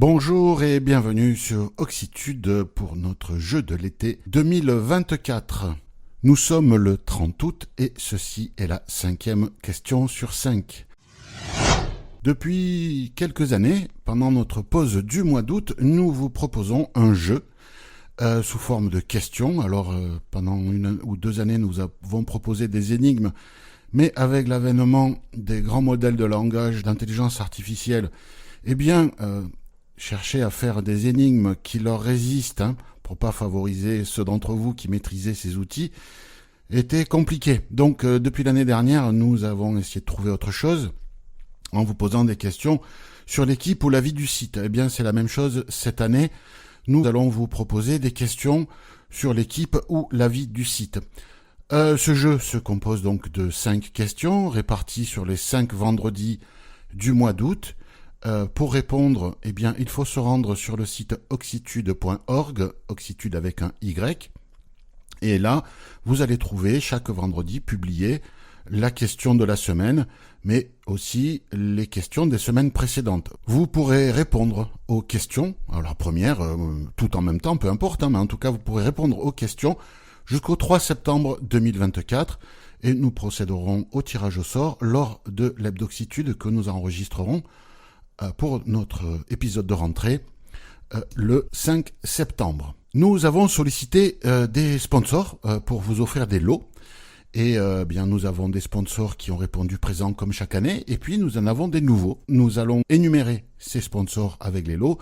Bonjour et bienvenue sur Oxitude pour notre jeu de l'été 2024. Nous sommes le 30 août et ceci est la 5e question sur 5. Depuis quelques années, pendant notre pause du mois d'août, nous vous proposons un jeu sous forme de questions. Alors pendant 1 ou 2 années, nous avons proposé des énigmes, mais avec l'avènement des grands modèles de langage, d'intelligence artificielle, chercher à faire des énigmes qui leur résistent, pour pas favoriser ceux d'entre vous qui maîtrisaient ces outils, était compliqué. Donc depuis l'année dernière, nous avons essayé de trouver autre chose en vous posant des questions sur l'équipe ou la vie du site. Eh bien, c'est la même chose cette année. Nous allons vous proposer des questions sur l'équipe ou la vie du site. Ce jeu se compose donc de 5 questions réparties sur les 5 vendredis du mois d'août. Pour répondre, il faut se rendre sur le site oxitude.org, oxitude avec un Y. Et là, vous allez trouver chaque vendredi publié la question de la semaine, mais aussi les questions des semaines précédentes. Vous pourrez répondre aux questions, alors la première, tout en même temps, peu importe, mais en tout cas, vous pourrez répondre aux questions jusqu'au 3 septembre 2024. Et nous procéderons au tirage au sort lors de l'hebdoxitude que nous enregistrerons pour notre épisode de rentrée le 5 septembre. Nous avons sollicité des sponsors pour vous offrir des lots et nous avons des sponsors qui ont répondu présents comme chaque année et puis nous en avons des nouveaux. Nous allons énumérer ces sponsors avec les lots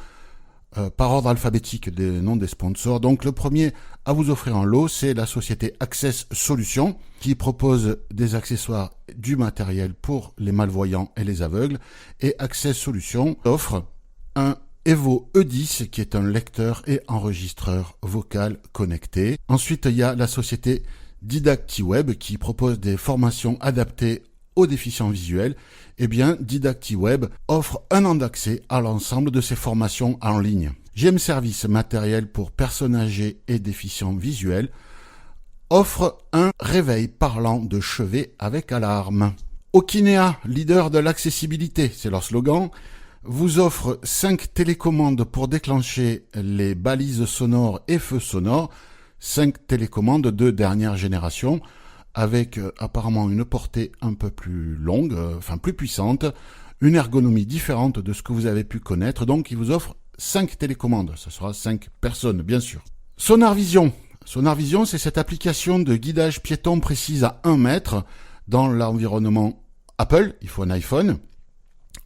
par ordre alphabétique des noms des sponsors. Donc le premier à vous offrir un lot, c'est la société Access Solutions qui propose des accessoires, du matériel pour les malvoyants et les aveugles. Et Access Solutions offre un Evo E10 qui est un lecteur et enregistreur vocal connecté. Ensuite, il y a la société DidactiWeb qui propose des formations adaptées aux déficients visuels. DidactiWeb offre 1 an d'accès à l'ensemble de ces formations en ligne. GM Service, matériel pour personnes âgées et déficients visuels, offre un réveil parlant de chevet avec alarme. Okinea, leader de l'accessibilité, c'est leur slogan, vous offre 5 télécommandes pour déclencher les balises sonores et feux sonores, 5 télécommandes de dernière génération, avec apparemment une portée un peu plus longue, plus puissante, une ergonomie différente de ce que vous avez pu connaître. Donc, il vous offre 5 télécommandes. Ce sera 5 personnes, bien sûr. SonarVision. SonarVision, c'est cette application de guidage piéton précise à 1 mètre dans l'environnement Apple. Il faut un iPhone.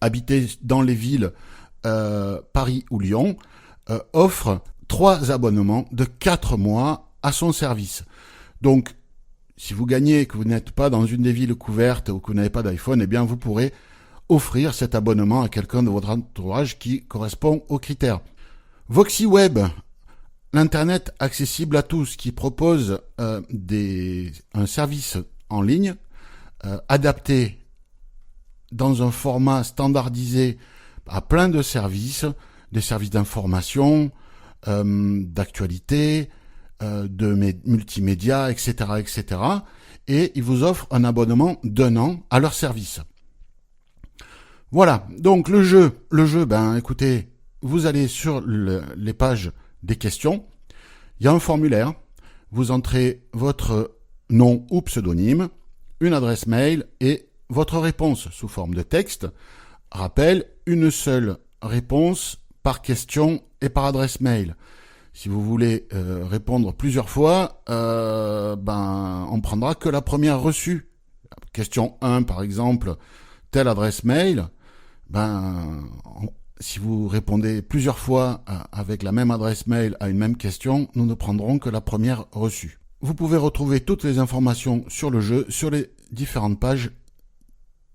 Habité dans les villes Paris ou Lyon, offre 3 abonnements de 4 mois à son service. Donc, si vous gagnez et que vous n'êtes pas dans une des villes couvertes ou que vous n'avez pas d'iPhone, vous pourrez offrir cet abonnement à quelqu'un de votre entourage qui correspond aux critères. VoxyWeb, l'Internet accessible à tous, qui propose un service en ligne adapté dans un format standardisé à plein de services, des services d'information, d'actualité, de multimédia, etc., etc. Et ils vous offrent un abonnement d'1 an à leur service. Voilà, donc le jeu, écoutez, vous allez sur les pages des questions, il y a un formulaire, vous entrez votre nom ou pseudonyme, une adresse mail et votre réponse sous forme de texte. Rappel, une seule réponse par question et par adresse mail. Si vous voulez répondre plusieurs fois, on prendra que la première reçue. Question 1, par exemple, telle adresse mail. Si vous répondez plusieurs fois avec la même adresse mail à une même question, nous ne prendrons que la première reçue. Vous pouvez retrouver toutes les informations sur le jeu sur les différentes pages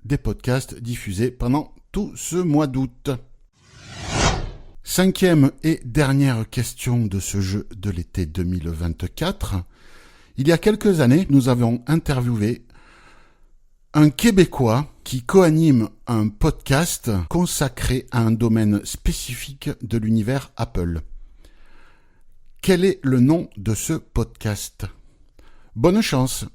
des podcasts diffusés pendant tout ce mois d'août. 5e et dernière question de ce jeu de l'été 2024. Il y a quelques années, nous avons interviewé un Québécois qui coanime un podcast consacré à un domaine spécifique de l'univers Apple. Quel est le nom de ce podcast ? Bonne chance